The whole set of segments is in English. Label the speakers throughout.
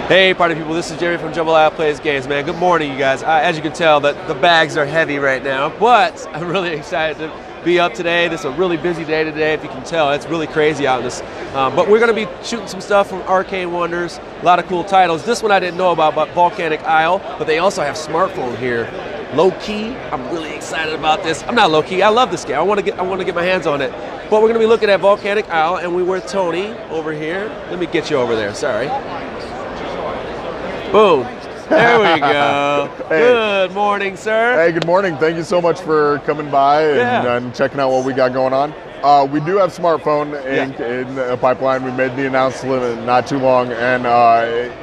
Speaker 1: Hey party people, this is Jeremy from Jambalaya Plays Games, man. Good morning, you guys. As you can tell, the bags are heavy right now, but I'm really excited to be up today. This is a really busy day today, if you can tell. It's really crazy out in this. But we're going to be shooting some stuff from Arcane Wonders, a lot of cool titles. This one I didn't know about Volcanic Isle, but they also have smartphone here. Low key, I'm really excited about this. I'm not low key, I love this game. I want to get my hands on it. But we're going to be looking at Volcanic Isle, and we're with Tony over here. Let me get you over there, sorry. Boom. There we go. Hey. Good morning, sir.
Speaker 2: Hey, good morning. Thank you so much for coming by and checking out what we got going on. We do have smartphone ink in a pipeline. We made the announcement not too long, and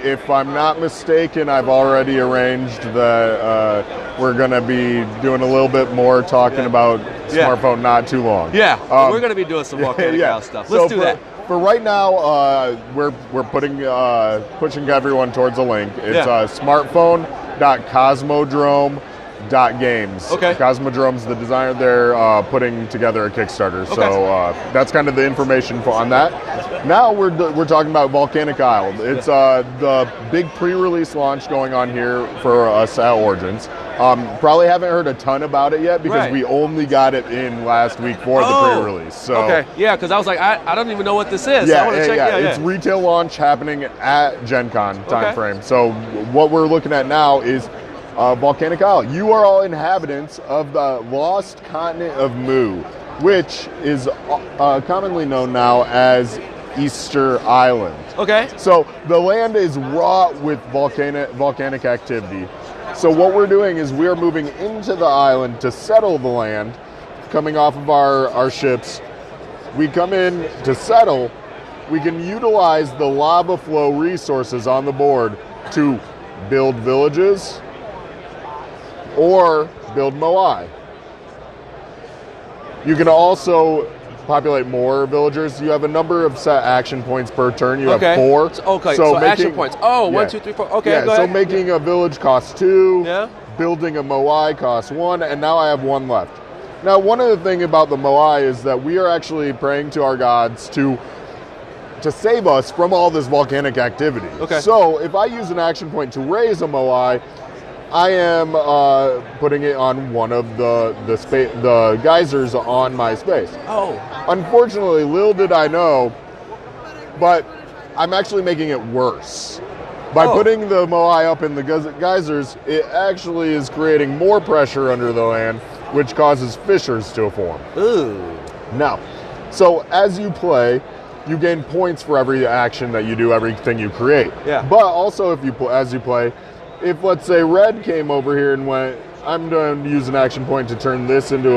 Speaker 2: if I'm not mistaken, I've already arranged that we're going to be doing a little bit more talking about smartphone not too long.
Speaker 1: Yeah, we're going to be doing some Volcanic Isle stuff. Let's do that.
Speaker 2: For right now, we're pushing everyone towards a link. It's smartphone.cosmodrome.games.
Speaker 1: Okay.
Speaker 2: Cosmodrome's the designer. They're putting together a Kickstarter. Okay. So that's kind of the information on that. Now we're talking about Volcanic Isle. It's the big pre-release launch going on here for us at Origins. Probably haven't heard a ton about it yet because we only got it in last week for the pre-release. So
Speaker 1: because I was like, I don't even know what this is.
Speaker 2: Yeah,
Speaker 1: I want to check.
Speaker 2: It's retail launch happening at Gen Con time frame. So what we're looking at now is Volcanic Isle. You are all inhabitants of the lost continent of Mu, which is commonly known now as Easter Island.
Speaker 1: Okay.
Speaker 2: So the land is wrought with volcanic activity. So what we're doing is we're moving into the island to settle the land, coming off of our ships. We come in to settle. We can utilize the lava flow resources on the board to build villages or build moai. You can also populate more villagers. You have a number of set action points per turn. You have 4.
Speaker 1: So action points. Oh, 1, 2, 3, 4. Okay, go ahead.
Speaker 2: So making a village costs 2. Yeah. Building a moai costs 1, and now I have 1 left. Now, one of the things about the moai is that we are actually praying to our gods to save us from all this volcanic activity.
Speaker 1: Okay.
Speaker 2: So if I use an action point to raise a moai, I am putting it on one of the geysers on my space.
Speaker 1: Oh.
Speaker 2: Unfortunately, little did I know, but I'm actually making it worse. By putting the moai up in the geysers, it actually is creating more pressure under the land, which causes fissures to form.
Speaker 1: Ooh.
Speaker 2: Now, so as you play, you gain points for every action that you do, everything you create.
Speaker 1: Yeah.
Speaker 2: But also, as you play, if let's say red came over here and went, I'm going to use an action point to turn this into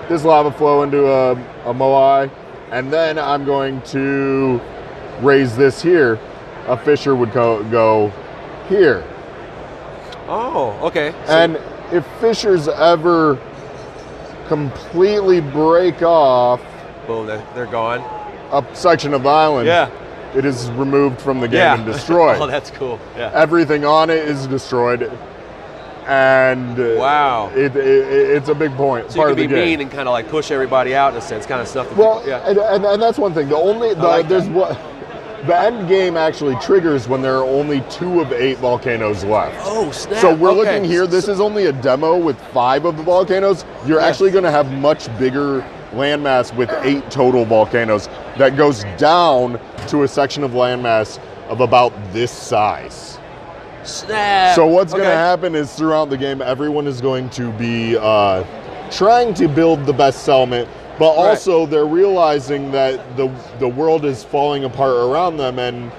Speaker 2: this lava flow into a moai, and then I'm going to raise this here, a fissure would go here.
Speaker 1: Oh, okay.
Speaker 2: And if fissures ever completely break off,
Speaker 1: boom, they're gone.
Speaker 2: A section of the island. Yeah. It is removed from the game and destroyed.
Speaker 1: Oh, that's cool. Yeah.
Speaker 2: Everything on it is destroyed, and
Speaker 1: wow,
Speaker 2: it's a big point.
Speaker 1: So you can be mean and kind of like push everybody out in a sense, kind of stuff.
Speaker 2: And that's one thing. The end game actually triggers when there are only 2 of 8 volcanoes left.
Speaker 1: Oh, snap.
Speaker 2: So we're looking here. This is only a demo with 5 of the volcanoes. You're actually going to have much bigger landmass with 8 total volcanoes that goes down to a section of landmass of about this size.
Speaker 1: Snap.
Speaker 2: So what's going to happen is throughout the game, everyone is going to be trying to build the best settlement, but also they're realizing that the world is falling apart around them, and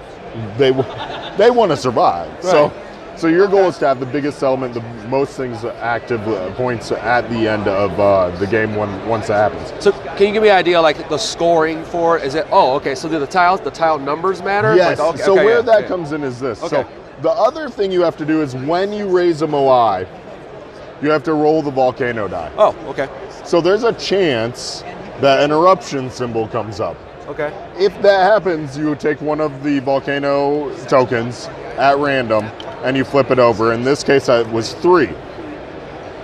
Speaker 2: they want to survive. Right. So your goal is to have the biggest settlement, the most things active points at the end of the game once it happens.
Speaker 1: So can you give me an idea, like the scoring for it? Is it, so do the tile numbers matter?
Speaker 2: Yes, like, that comes in is this. So the other thing you have to do is when you raise a moai, you have to roll the volcano die.
Speaker 1: Oh, okay.
Speaker 2: So there's a chance that an eruption symbol comes up.
Speaker 1: Okay.
Speaker 2: If that happens, you take one of the volcano tokens at random, and you flip it over. In this case, it was 3.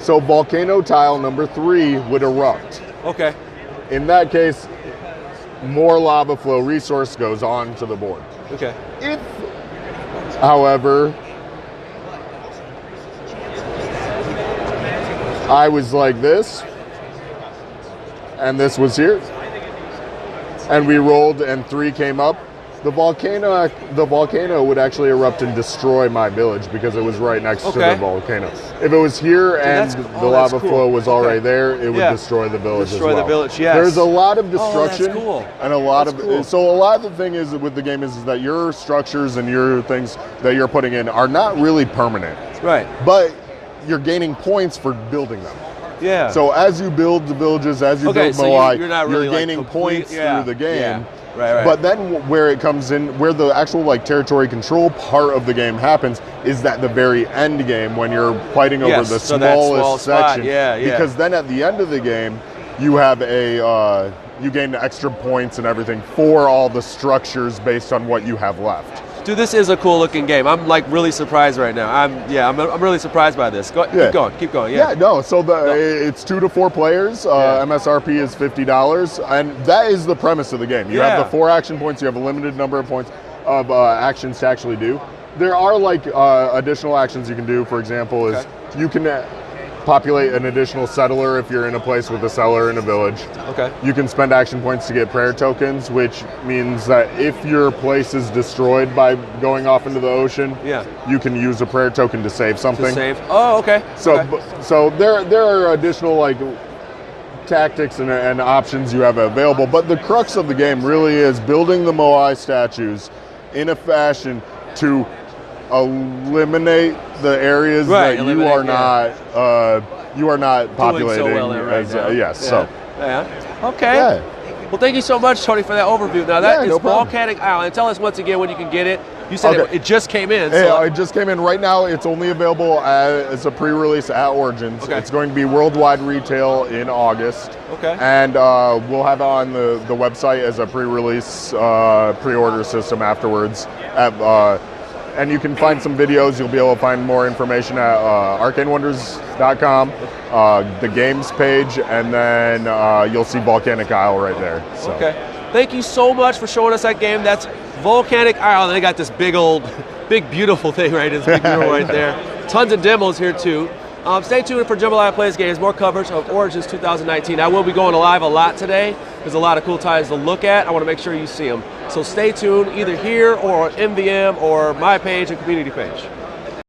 Speaker 2: So volcano tile number 3 would erupt.
Speaker 1: Okay.
Speaker 2: In that case, more lava flow resource goes on to the board.
Speaker 1: Okay.
Speaker 2: If However, I was like this, and this was here, and we rolled, and 3 came up. The volcano would actually erupt and destroy my village because it was right next to the volcano. If it was here and the lava flow was already there, it would destroy the village as well.
Speaker 1: Destroy the village, yes.
Speaker 2: There's a lot of destruction,
Speaker 1: that's cool.
Speaker 2: and so a lot of the thing is with the game is that your structures and your things that you're putting in are not really permanent.
Speaker 1: Right.
Speaker 2: But you're gaining points for building them.
Speaker 1: Yeah.
Speaker 2: So as you build the villages, as you build Moai,
Speaker 1: you're
Speaker 2: gaining points through the game.
Speaker 1: Yeah. Right.
Speaker 2: But then where it comes in, where the actual like territory control part of the game happens, is that the very end game when you're fighting over the smallest section. Because then at the end of the game, you have you gain extra points and everything for all the structures based on what you have left.
Speaker 1: Dude, this is a cool looking game. I'm like really surprised right now. I'm really surprised by this. Keep going. Yeah.
Speaker 2: No. So it's 2 to 4 players. MSRP is $50, and that is the premise of the game. You have the 4 action points. You have a limited number of points of actions to actually do. There are like additional actions you can do. For example, is you can populate an additional settler if you're in a place with a settler in a village.
Speaker 1: Okay.
Speaker 2: You can spend action points to get prayer tokens, which means that if your place is destroyed by going off into the ocean, you can use a prayer token to save something.
Speaker 1: Oh, okay.
Speaker 2: So there are additional like tactics and options you have available, but the crux of the game really is building the Moai statues in a fashion to eliminate the areas that you are not populating.
Speaker 1: Doing so well right now.
Speaker 2: Yes.
Speaker 1: Okay.
Speaker 2: Yeah.
Speaker 1: Well, thank you so much, Tony, for that overview. Now that is Volcanic Island. Tell us once again when you can get it. You said it just came in.
Speaker 2: It just came in right now. It's only available as a pre-release at Origins.
Speaker 1: Okay.
Speaker 2: It's going to be worldwide retail in August.
Speaker 1: Okay.
Speaker 2: And we'll have it on the website as a pre-release pre-order system afterwards. And you can find some videos. You'll be able to find more information at arcanewonders.com, the games page, and then you'll see Volcanic Isle right there. So.
Speaker 1: Okay. Thank you so much for showing us that game. That's Volcanic Isle. They got this big beautiful thing right there. Tons of demos here too. Stay tuned for Jambalaya Plays Games, more coverage of Origins 2019. I will be going live a lot today. There's a lot of cool titles to look at. I want to make sure you see them. So stay tuned either here or on MVM or my page and community page.